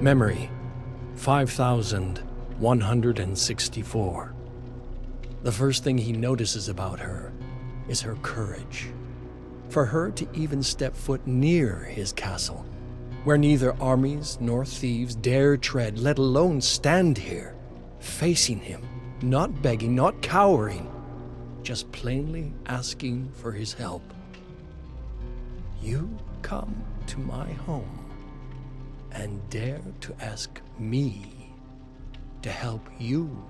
Memory, 5,164. The first thing he notices about her is her courage. For her to even step foot near his castle, where neither armies nor thieves dare tread, let alone stand here, facing him, not begging, not cowering, just plainly asking for his help. You come to my home and dare to ask me to help you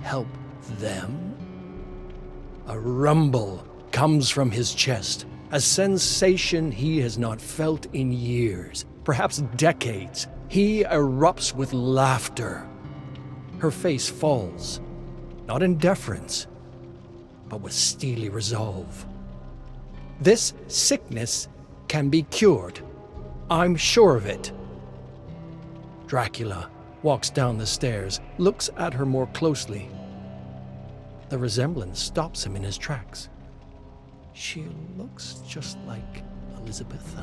help them? A rumble comes from his chest, a sensation he has not felt in years, perhaps decades. He erupts with laughter. Her face falls, not in deference, but with steely resolve. This sickness can be cured. I'm sure of it. Dracula walks down the stairs, looks at her more closely. The resemblance stops him in his tracks. She looks just like Elizabeth.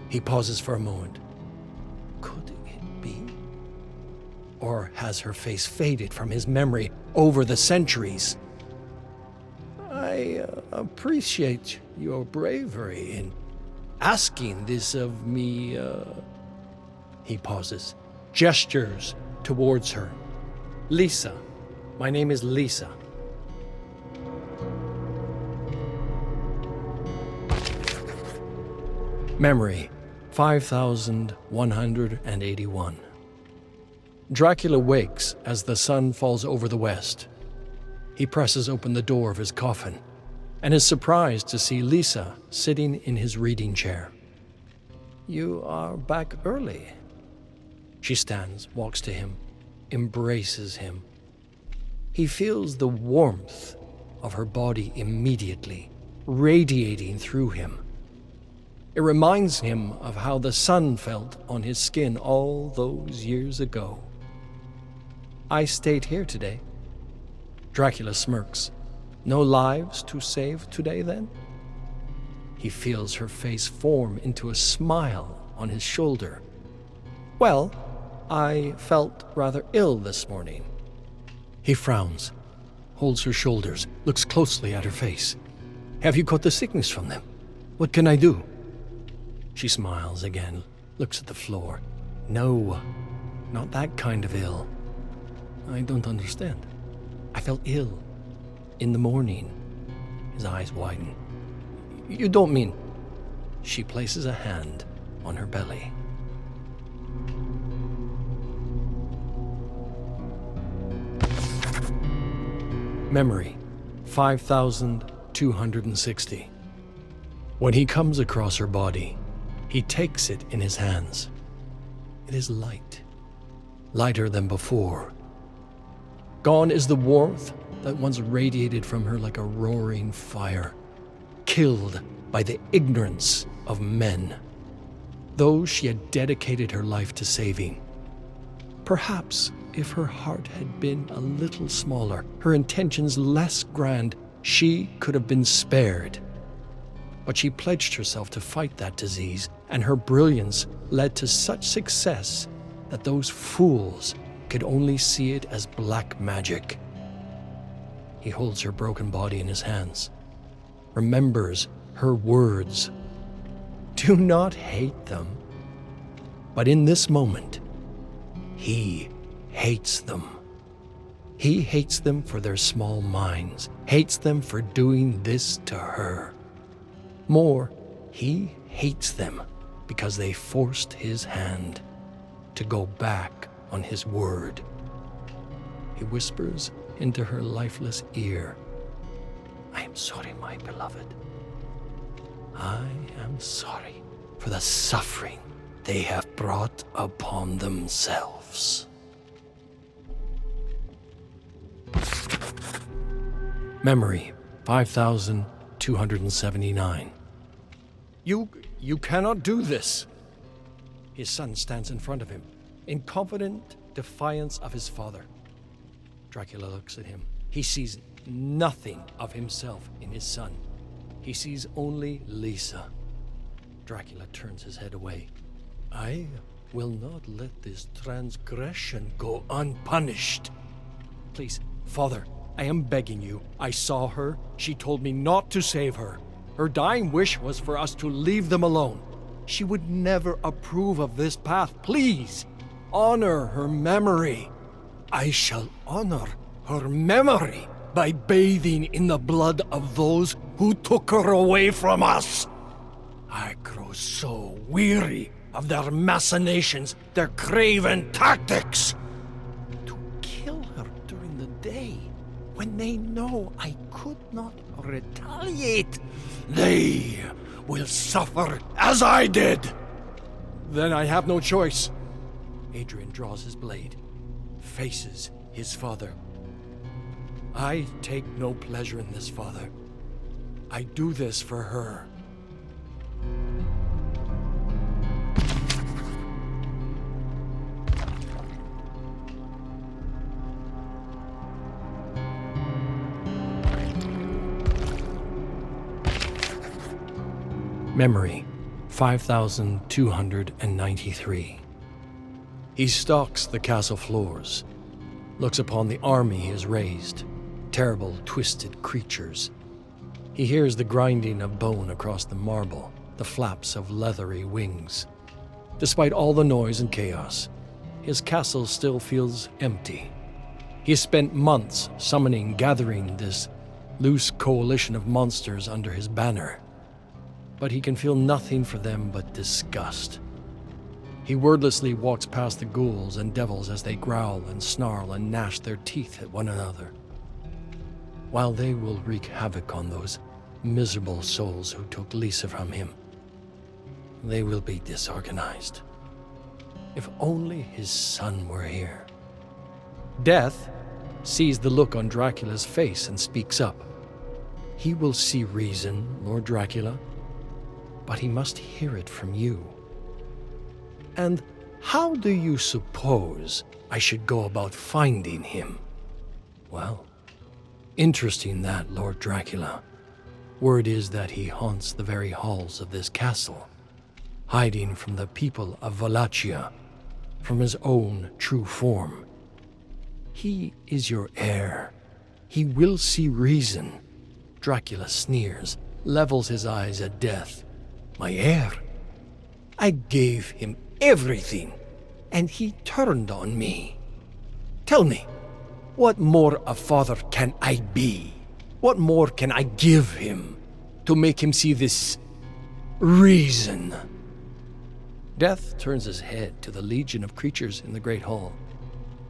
He pauses for a moment. Could it be? Or has her face faded from his memory over the centuries? I appreciate your bravery in asking this of me. He pauses, gestures towards her. Lisa. My name is Lisa. Memory, 5,181. Dracula wakes as the sun falls over the west. He presses open the door of his coffin and is surprised to see Lisa sitting in his reading chair. You are back early. She stands, walks to him, embraces him. He feels the warmth of her body immediately, radiating through him. It reminds him of how the sun felt on his skin all those years ago. I stayed here today. Dracula smirks. No lives to save today, then? He feels her face form into a smile on his shoulder. Well, I felt rather ill this morning. He frowns, holds her shoulders, looks closely at her face. Have you caught the sickness from them? What can I do? She smiles again, looks at the floor. No, not that kind of ill. I don't understand. I felt ill in the morning. His eyes widen. You don't mean... She places a hand on her belly. Memory, 5,260. When he comes across her body, he takes it in his hands. It is light, lighter than before. Gone is the warmth that once radiated from her like a roaring fire, killed by the ignorance of men, those she had dedicated her life to saving. Perhaps if her heart had been a little smaller, her intentions less grand, she could have been spared. But she pledged herself to fight that disease, and her brilliance led to such success that those fools could only see it as black magic. He holds her broken body in his hands, remembers her words. Do not hate them. But in this moment, he hates them. He hates them for their small minds, hates them for doing this to her. More, he hates them because they forced his hand to go back on his word. He whispers into her lifeless ear, I am sorry, my beloved. I am sorry for the suffering they have brought upon themselves. Memory, 5,279. You cannot do this. His son stands in front of him, in confident defiance of his father. Dracula looks at him. He sees nothing of himself in his son. He sees only Lisa. Dracula turns his head away. I will not let this transgression go unpunished. Please, Father, I am begging you. I saw her. She told me not to save her. Her dying wish was for us to leave them alone. She would never approve of this path. Please, honor her memory. I shall honor her memory by bathing in the blood of those who took her away from us. I grow so weary of their machinations, their craven tactics. To kill her during the day, when they know I could not retaliate, they will suffer as I did. Then I have no choice. Adrian draws his blade, faces his father. I take no pleasure in this, Father. I do this for her. Memory, 5,293. He stalks the castle floors, looks upon the army he has raised, terrible, twisted creatures. He hears the grinding of bone across the marble, the flaps of leathery wings. Despite all the noise and chaos, his castle still feels empty. He has spent months gathering this loose coalition of monsters under his banner, but he can feel nothing for them but disgust. He wordlessly walks past the ghouls and devils as they growl and snarl and gnash their teeth at one another. While they will wreak havoc on those miserable souls who took Lisa from him, they will be disorganized. If only his son were here. Death sees the look on Dracula's face and speaks up. He will see reason, Lord Dracula, but he must hear it from you. And how do you suppose I should go about finding him? Well, interesting that, Lord Dracula. Word is that he haunts the very halls of this castle, hiding from the people of Wallachia, from his own true form. He is your heir. He will see reason. Dracula sneers, levels his eyes at death. My heir? I gave him everything, and he turned on me. Tell me, what more a father can I be? What more can I give him to make him see this reason? Death turns his head to the legion of creatures in the great hall.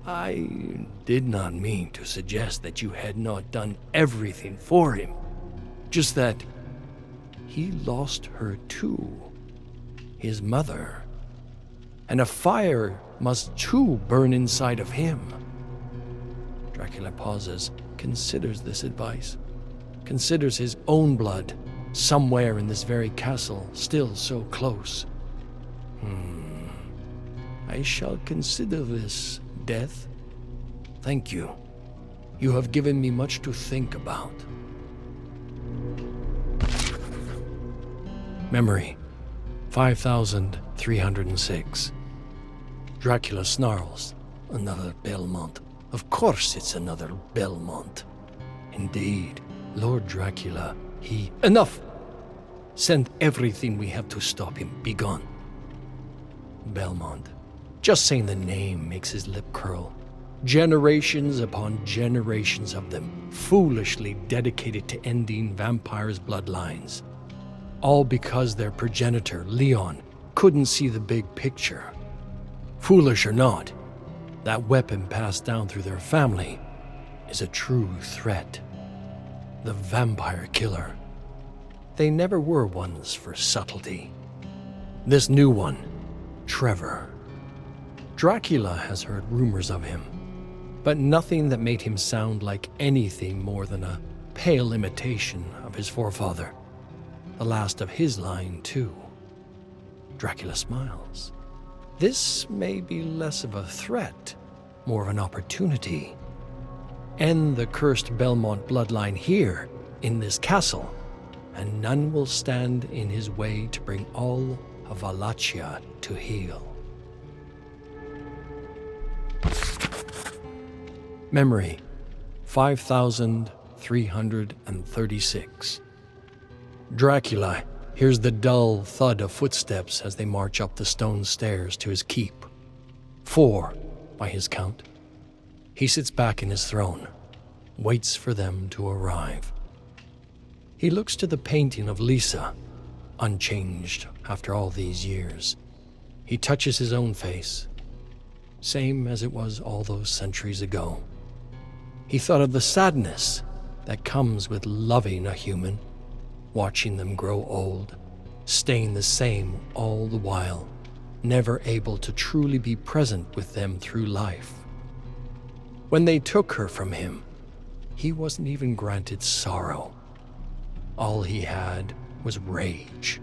I did not mean to suggest that you had not done everything for him, just that he lost her too, his mother, and a fire must too burn inside of him. Dracula pauses, considers this advice, considers his own blood somewhere in this very castle, still so close. I shall consider this, Death. Thank you. You have given me much to think about. Memory, 5,306. Dracula snarls. Another Belmont. Of course it's another Belmont. Indeed, Lord Dracula, he... Enough! Send everything we have to stop him. Be gone. Belmont. Just saying the name makes his lip curl. Generations upon generations of them, foolishly dedicated to ending vampires' bloodlines. All because their progenitor, Leon, couldn't see the big picture. Foolish or not, that weapon passed down through their family is a true threat. The vampire killer. They never were ones for subtlety. This new one, Trevor. Dracula has heard rumors of him, but nothing that made him sound like anything more than a pale imitation of his forefather. The last of his line, too. Dracula smiles. This may be less of a threat, more of an opportunity. End the cursed Belmont bloodline here, in this castle, and none will stand in his way to bring all of Wallachia to heel. Memory 5336. Dracula hears the dull thud of footsteps as they march up the stone stairs to his keep. 4, by his count. He sits back in his throne, waits for them to arrive. He looks to the painting of Lisa, unchanged after all these years. He touches his own face, same as it was all those centuries ago. He thought of the sadness that comes with loving a human, watching them grow old, staying the same all the while, never able to truly be present with them through life. When they took her from him, he wasn't even granted sorrow. All he had was rage.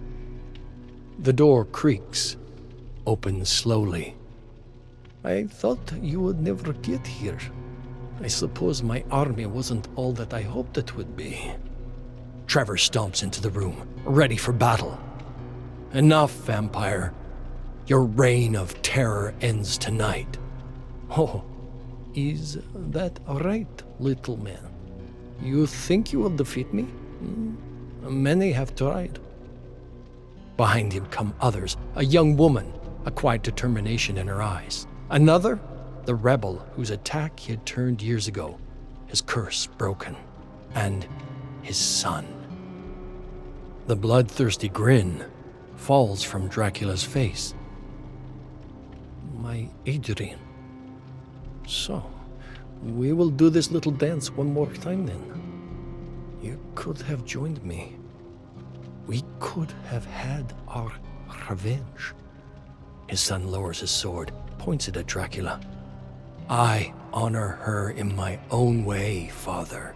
The door creaks, opens slowly. I thought you would never get here. I suppose my army wasn't all that I hoped it would be. Trevor stomps into the room, ready for battle. Enough, vampire. Your reign of terror ends tonight. Oh, is that all right, little man? You think you will defeat me? Many have tried. Behind him come others, a young woman, a quiet determination in her eyes. Another, the rebel whose attack he had turned years ago, his curse broken, and his son. The bloodthirsty grin falls from Dracula's face. My Adrian. So, we will do this little dance one more time then. You could have joined me. We could have had our revenge. His son lowers his sword, points it at Dracula. I honor her in my own way, Father.